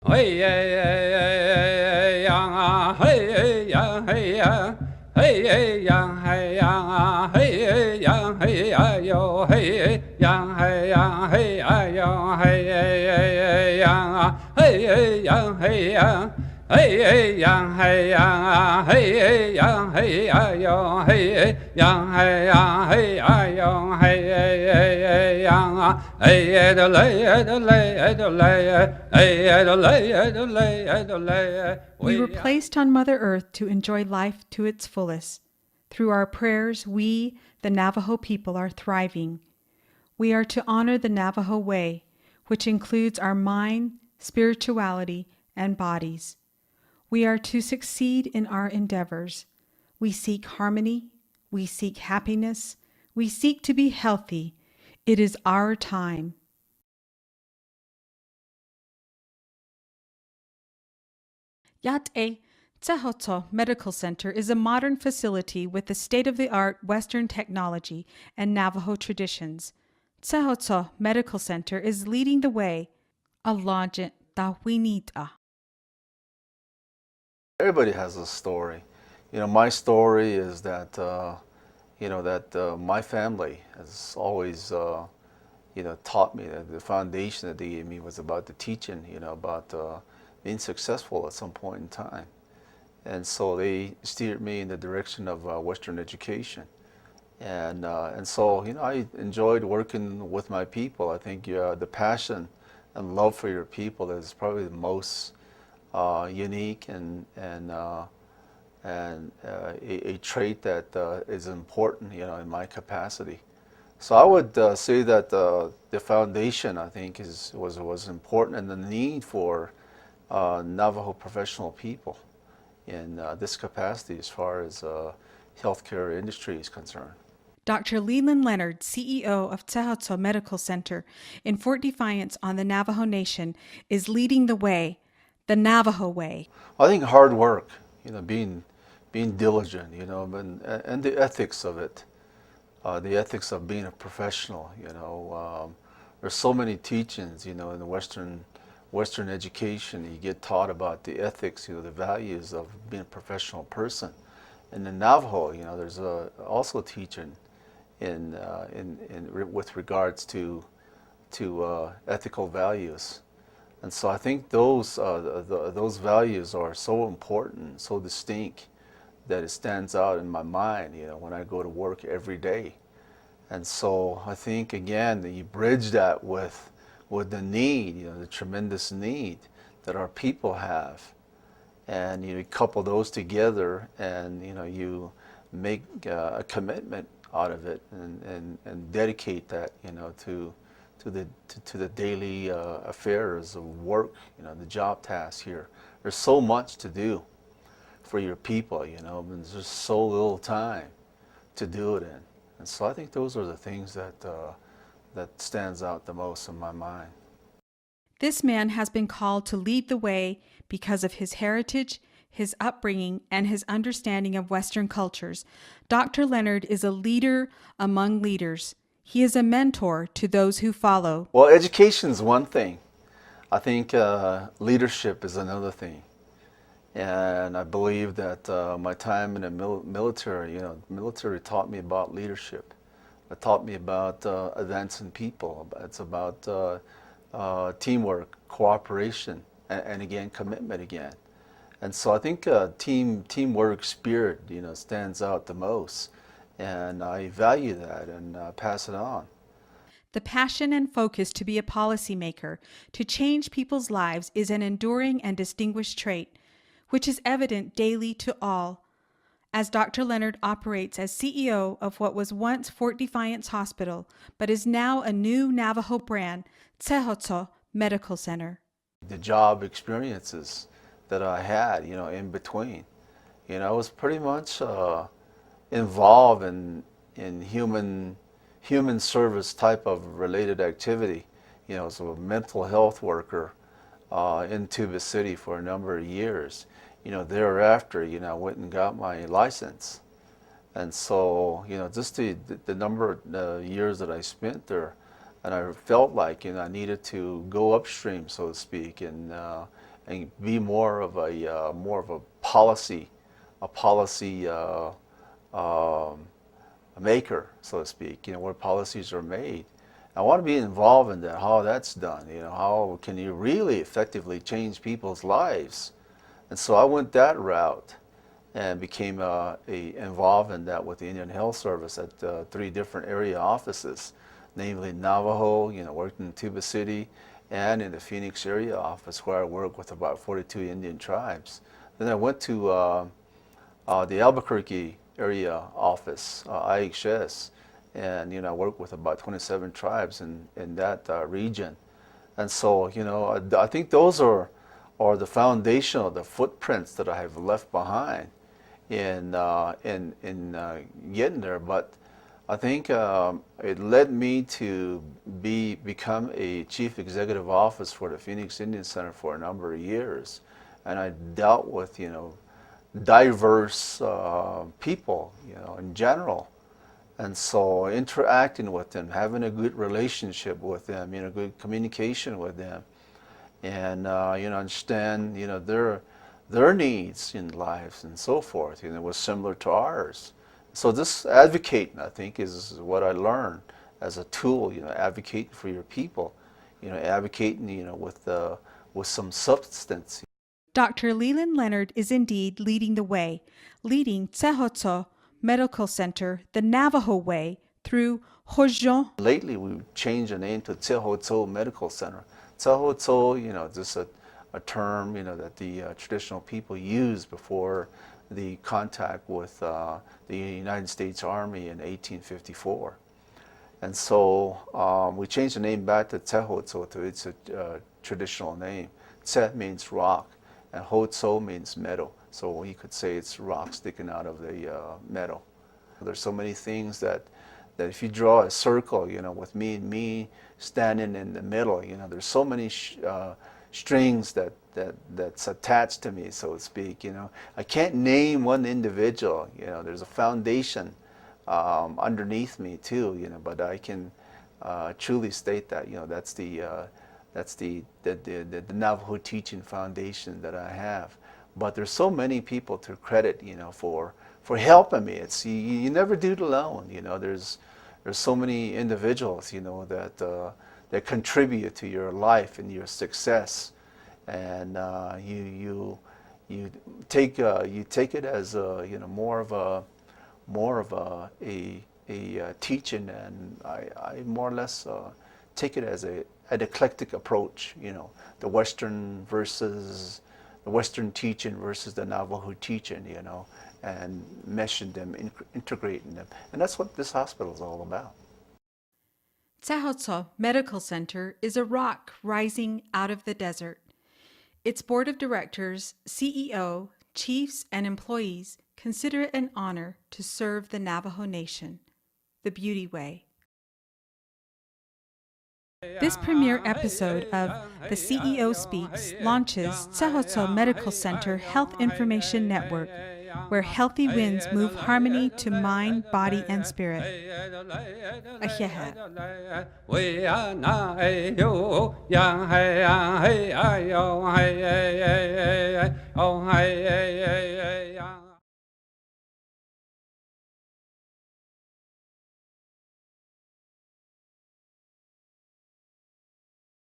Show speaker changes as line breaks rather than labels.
Hey ya ya yang ah hey ya hey ya hey yang hey yang ah hey yang hey ya yo hey yang hey yang hey ya yo hey yang ah hey yang hey ya hey yang hey yang ah hey yang hey ya yo hey yang hey yang hey ya yo hey yang ah hey the lay the lay the lay
We were placed on Mother Earth to enjoy life to its fullest. Through our prayers, we, the Navajo people, are thriving. We are to honor the Navajo way, which includes our mind, spirituality, and bodies. We are to succeed in our endeavors. We seek harmony. We seek happiness. We seek to be healthy. It is our time. Yat-e Tsehoto Medical Center is a modern facility with the state-of-the-art Western technology and Navajo traditions. Tsehoto Medical Center is leading the way. Alajit Dawinita.
Everybody has a story. My story is that my family has always taught me that the foundation that they gave me was about the teaching, about being successful at some point in time. And so they steered me in the direction of Western education. And so I enjoyed working with my people. I think the passion and love for your people is probably the most unique and a trait that is important, in my capacity. So I would say that the foundation, I think, was important, and the need for Navajo professional people in this capacity as far as healthcare industry is concerned.
Dr. Leland, CEO of Tsehoto Medical Center in Fort Defiance on the Navajo Nation, is leading the way, the Navajo way.
I think hard work, being diligent, and the ethics of it, the ethics of being a professional. There's so many teachings, in the Western education. You get taught about the ethics, the values of being a professional person. In the Navajo, there's also teaching with regards to ethical values. And so I think those values are so important, so distinct, that it stands out in my mind, when I go to work every day. And so I think again that you bridge that with the need, the tremendous need that our people have, and you couple those together, and you make a commitment out of it, and dedicate that, to the daily affairs of work, the job tasks here. There's so much to do for your people, and there's just so little time to do it in. And so I think those are the things that stands out the most in my mind.
This man has been called to lead the way because of his heritage, his upbringing, and his understanding of Western cultures. Dr. Leonard is a leader among leaders. He is a mentor to those who follow.
Well, education is one thing. I think leadership is another thing. And I believe that my time in the military, military taught me about leadership. It taught me about advancing people. It's about teamwork, cooperation, and again, commitment again. And so I think teamwork spirit, stands out the most. And I value that and pass it on.
The passion and focus to be a policymaker, to change people's lives, is an enduring and distinguished trait, which is evident daily to all. As Dr. Leonard operates as CEO of what was once Fort Defiance Hospital, but is now a new Navajo brand, Tsehoto Medical Center.
The job experiences that I had, in between, I was pretty much involved in human service type of related activity. As a mental health worker in Tuba City for a number of years. Thereafter, I went and got my license. And so, just the number of years that I spent there, and I felt like, I needed to go upstream, so to speak, and be more of a policy um, maker, so to speak. Where policies are made. I want to be involved in that, how that's done. How can you really effectively change people's lives? And so I went that route and became involved in that with the Indian Health Service at 3 different area offices, namely Navajo, worked in Tuba City, and in the Phoenix area office where I work with about 42 Indian tribes. Then I went to the Albuquerque area office, IHS, and I work with about 27 tribes in that region. And so I think those are the foundational, the footprints that I have left behind in getting there. But I think it led me to become a chief executive officer for the Phoenix Indian Center for a number of years, and I dealt with diverse people in general. And so interacting with them, having a good relationship with them, good communication with them, and understand their needs in lives and so forth, was similar to ours. So this advocating, I think, is what I learned as a tool. Advocating for your people, advocating, with some substance.
Dr. Leonard is indeed leading the way, leading Tsehotso Medical Center the Navajo way through Hojon.
Lately, we've changed the name to Tsehotso Medical Center. Tsehotso, just a term, that the traditional people used before the contact with the United States Army in 1854. And so we changed the name back to Tsehotso to its traditional name. Tse means rock, and Hotso means meadow. So you could say it's rock sticking out of the meadow. There's so many things that if you draw a circle, with me standing in the middle, there's so many strings that's attached to me, so to speak. I can't name one individual. There's a foundation underneath me too. But I can truly state that that's the Navajo Teaching Foundation that I have. But there's so many people to credit, for helping me. It's you never do it alone. There's so many individuals, that contribute to your life and your success, and you take it as more of a teaching, and I more or less take it as an eclectic approach. The Western teaching versus the Navajo teaching, and meshing them, integrating them. And that's what this hospital is all about.
Tsehotso Medical Center is a rock rising out of the desert. Its board of directors, CEO, chiefs, and employees consider it an honor to serve the Navajo Nation, the Beauty Way. This premiere episode of The CEO Speaks launches Tsehotso Medical Center Health Information Network, where healthy winds move harmony to mind, body, and spirit. Ahead.